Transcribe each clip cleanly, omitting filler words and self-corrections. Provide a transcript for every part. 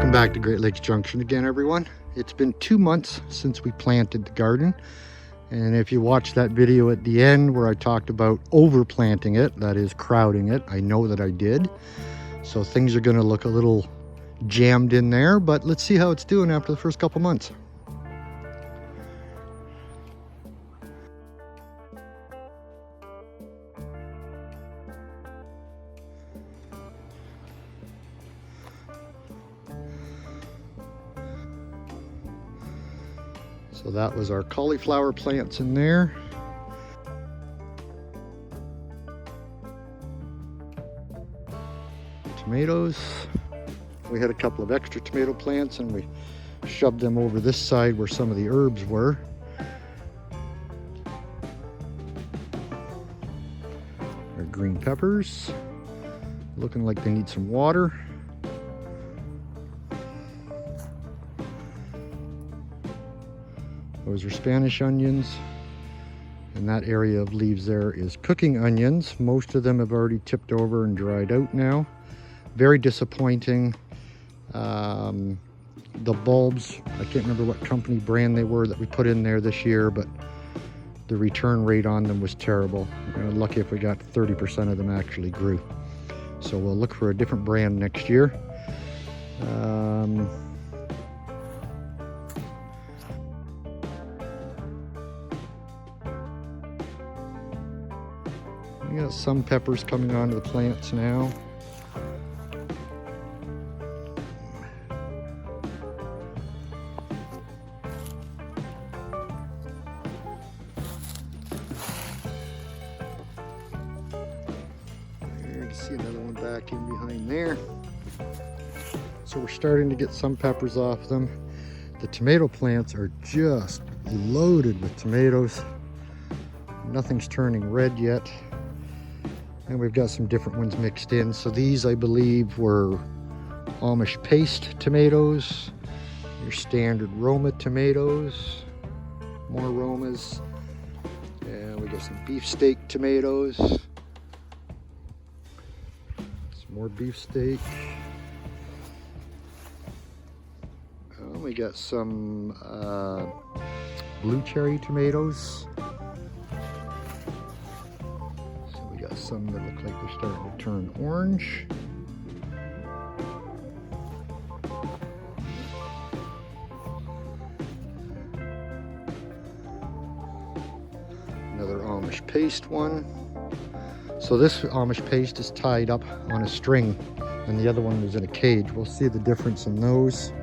Welcome back to Great Lakes Junction again, everyone. It's been 2 months since we planted the garden. And if you watch that video at the end where I talked about overplanting it, that is crowding it, I know that I did. So things are gonna look a little jammed in there, but let's see how it's doing after the first couple months. So that was our cauliflower plants in there. Tomatoes. We had a couple of extra tomato plants and we shoved them over this side where some of the herbs were. Our green peppers, looking like they need some water. Those are Spanish onions, and that area of leaves there is cooking onions. Most of them have already tipped over and dried out now. Very disappointing. The bulbs, I can't remember what company brand they were that we put in there this year, but the return rate on them was terrible. Lucky if we got 30% of them actually grew. So we'll look for a different brand next year. We got some peppers coming onto the plants now. There, you see another one back in behind there. So we're starting to get some peppers off them. The tomato plants are just loaded with tomatoes. Nothing's turning red yet. And we've got some different ones mixed in. So these, I believe, were Amish paste tomatoes, your standard Roma tomatoes, more Romas, and we got some beefsteak tomatoes, some more beefsteak. We got some blue cherry tomatoes. Some that look like they're starting to turn orange. Another Amish paste one. So this Amish paste is tied up on a string and the other one was in a cage. We'll see the difference in those.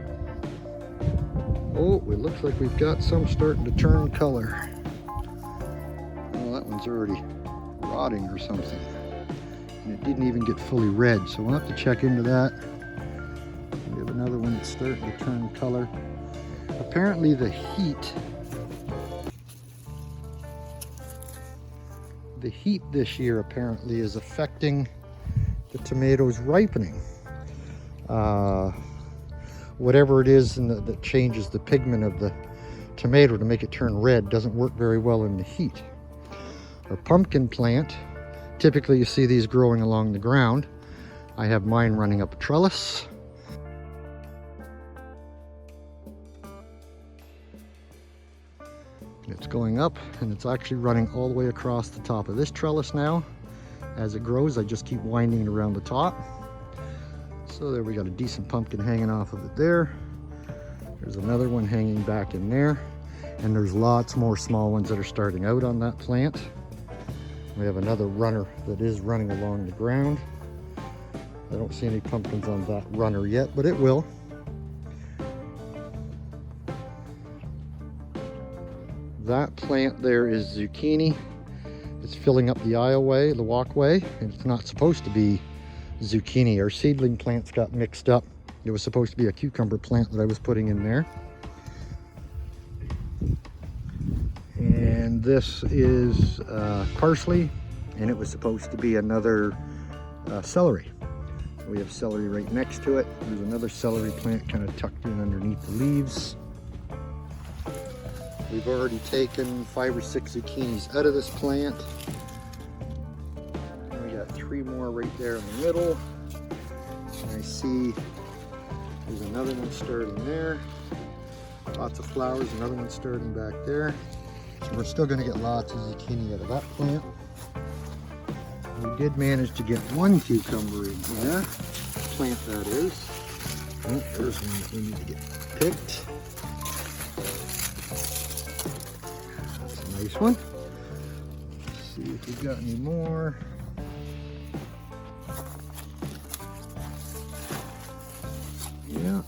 Oh, it looks like we've got some starting to turn color. Oh, that one's already rotting or something, and it didn't even get fully red, so we'll have to check into that. We have another one that's starting to turn color. Apparently the heat this year apparently is affecting the tomatoes ripening. Whatever it is that changes the pigment of the tomato to make it turn red doesn't work very well in the heat. Our pumpkin plant, typically you see these growing along the ground. I have mine running up a trellis. It's going up and it's actually running all the way across the top of this trellis now. As it grows, I just keep winding it around the top. So there we got a decent pumpkin hanging off of it there. There's another one hanging back in there. And there's lots more small ones that are starting out on that plant. We have another runner that is running along the ground. I don't see any pumpkins on that runner yet, but it will. That plant there is zucchini. It's filling up the aisleway, the walkway, and it's not supposed to be zucchini. Our seedling plants got mixed up. It was supposed to be a cucumber plant that I was putting in there. And this is parsley, and it was supposed to be another celery. We have celery right next to it. There's another celery plant kind of tucked in underneath the leaves. We've already taken 5 or 6 zucchinis out of this plant. And we got 3 more right there in the middle. And I see There's another one starting there. Lots of flowers, another one starting back there. So we're still going to get lots of zucchini out of that plant. We did manage to get one cucumber in here. Plant that is. Oh, there's one that we need to get picked. That's a nice one. Let's see if we've got any more. Yeah.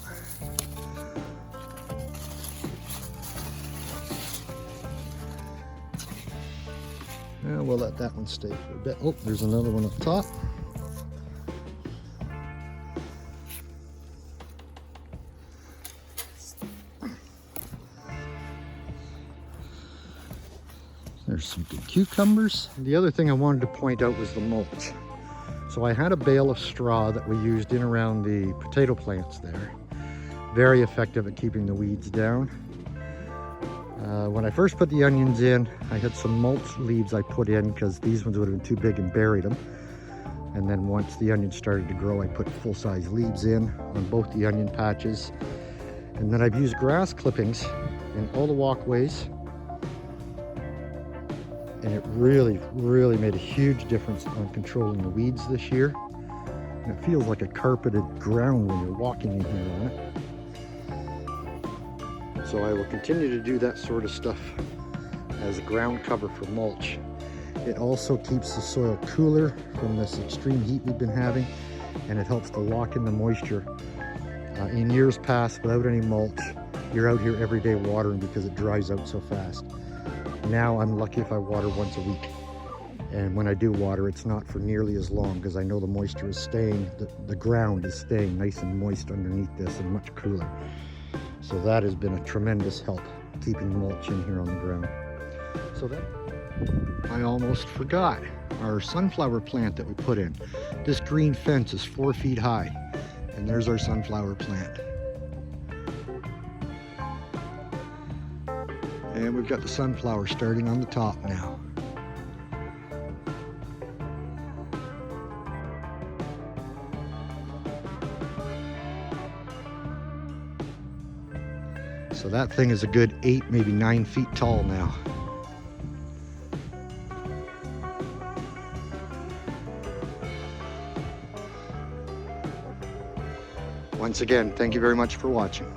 Yeah, we'll let that one stay for a bit. Oh, there's another one up top. There's some good cucumbers. The other thing I wanted to point out was the mulch. So I had a bale of straw that we used in around the potato plants there. Very effective at keeping the weeds down. When I first put the onions in, I had some mulch leaves I put in because these ones would have been too big and buried them. And then once the onions started to grow, I put full-size leaves in on both the onion patches. And then I've used grass clippings in all the walkways. And it really, really made a huge difference on controlling the weeds this year. And it feels like a carpeted ground when you're walking in here on it. So I will continue to do that sort of stuff as a ground cover for mulch. It also keeps the soil cooler from this extreme heat we've been having, and it helps to lock in the moisture. In years past, without any mulch, you're out here every day watering because it dries out so fast. Now I'm lucky if I water once a week. And when I do water, it's not for nearly as long because I know the moisture is staying, the ground is staying nice and moist underneath this and much cooler. So that has been a tremendous help, keeping mulch in here on the ground. So that, I almost forgot, our sunflower plant that we put in. This green fence is 4 feet high, and there's our sunflower plant. And we've got the sunflower starting on the top now. So that thing is a good 8, maybe 9 feet tall now. Once again, thank you very much for watching.